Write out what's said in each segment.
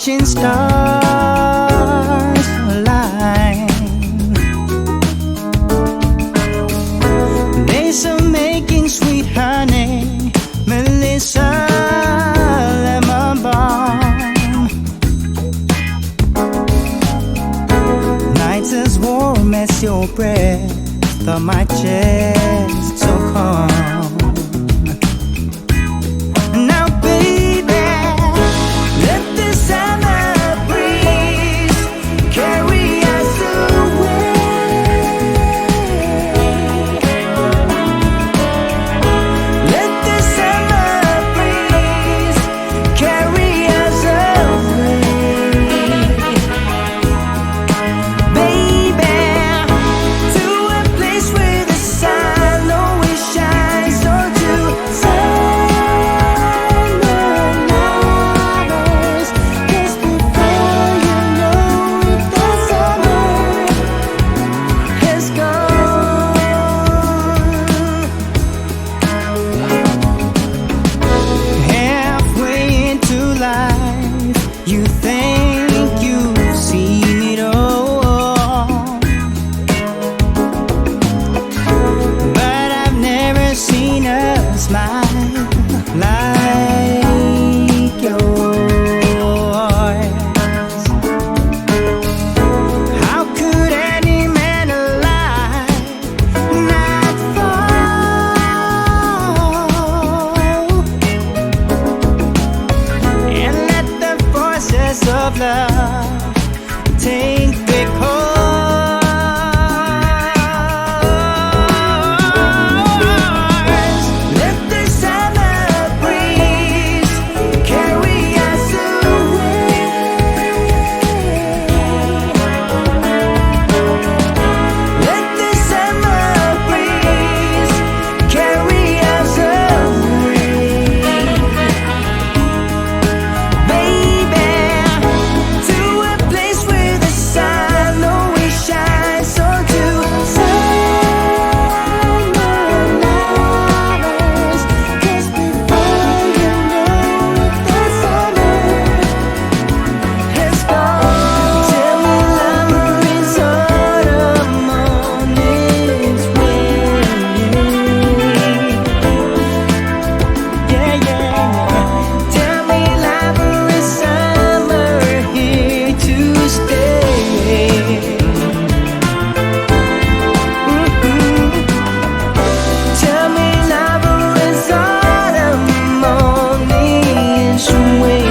watching stars align. Days of making sweet honey, Melissa lemon balm. Nights as warm as your breath on my chest, so calm. Now baby, let the summer breeze carry us away. Let the summer breeze carry us away. Baby, to a place where the sun always shines, or to of love take big course. Let the summer breeze carry us away. Let the summer breeze carry us away. Baby, to a place where the sun always shines, or to summer lovers, just before you know it, the summer has gone. Tell me lover is autumn on its way. Yeah, yeah. Tell me lover is summer here to stay. Tell me lover is autumn on its way.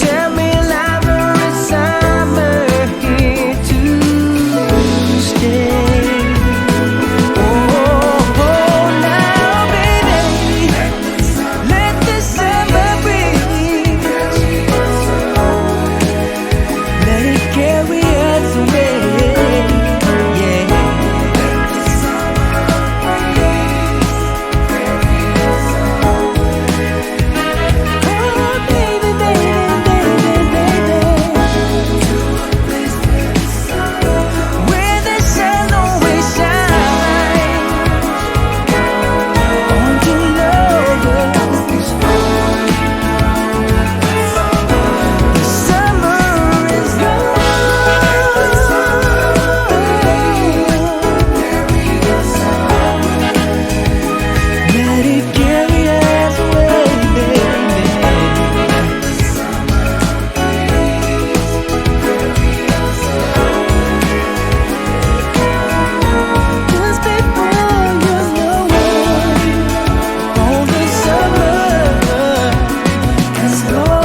Tell me lover is summer here to stay. Oh, now baby, let the summer breeze, let it carry us away. Yeah. Oh, baby, baby, baby, baby, where the sun always shines. On to lovers, the summer is gone. Let it carry us away, baby. Just before you know it, all the summer has gone.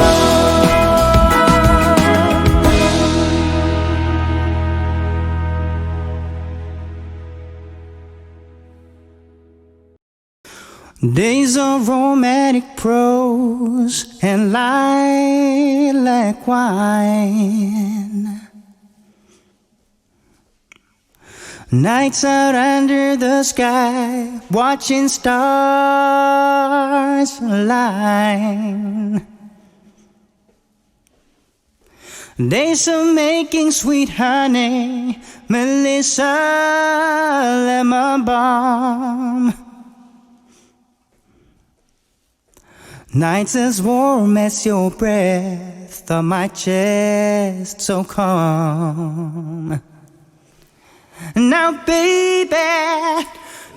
Days of romantic prose and lilac wine. Nights out under the sky, watching stars align. Days of making sweet honey, Melissa lemon balm. Nights as warm as your breath on my chest, so calm. Now, baby,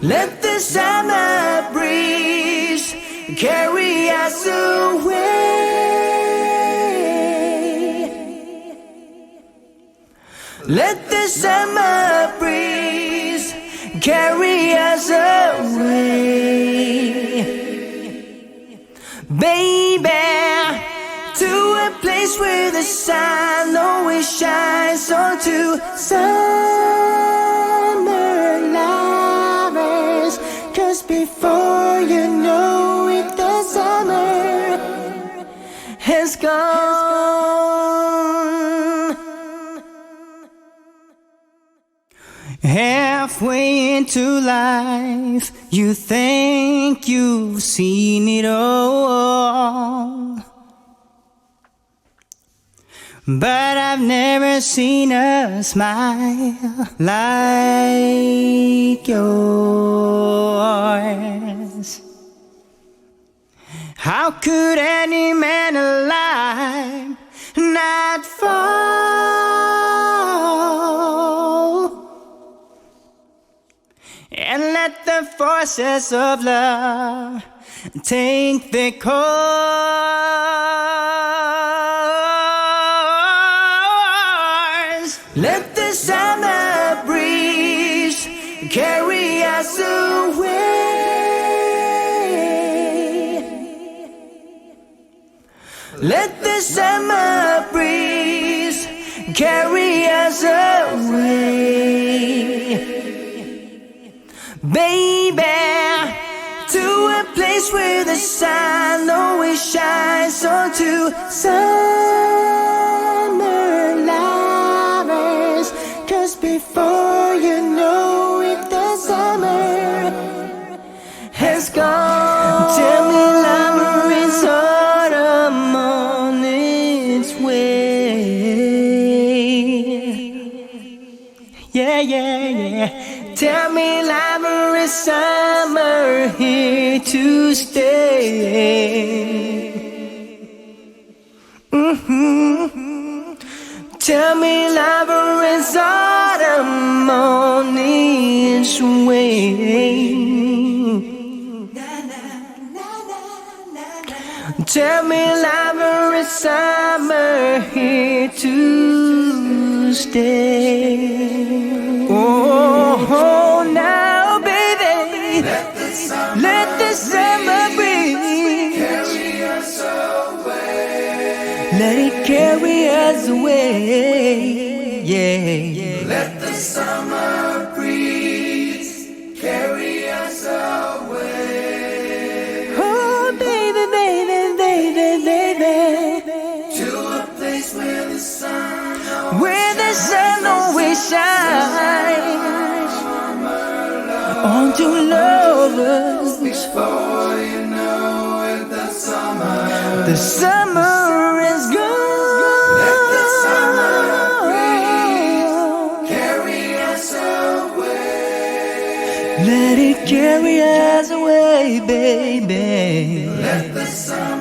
let the summer breeze carry us away. Let the summer breeze carry us away. Baby, to a place where the sun always shines on to summer lovers. 'Cause before you know it, the summer has gone. Halfway into life, you think you've seen it all, but I've never seen a smile like yours. How could any man alive not fall and let the forces of love take their course? Let the summer breeze carry us away. Let the summer breeze carry us away. Baby, to a place where the sun always shines on to summer lovers. 'Cause before you know it, the summer has gone. Tell me, lover, it's autumn on its way. Yeah, yeah, yeah. Tell me, lover, is summer here to stay? Tell me, lover, is autumn on its way? Tell me, lover, is summer here to stay? Oh, now, baby, let the summer breeze carry us away. Let it carry us away. Yeah. Let the summer breeze carry us away. Oh, baby, baby, baby, baby, to a place where the sun always shines on to lovers. Before you know it, the summer is gone. Let the summer breeze carry us away. Let it carry us away, baby. Let the summer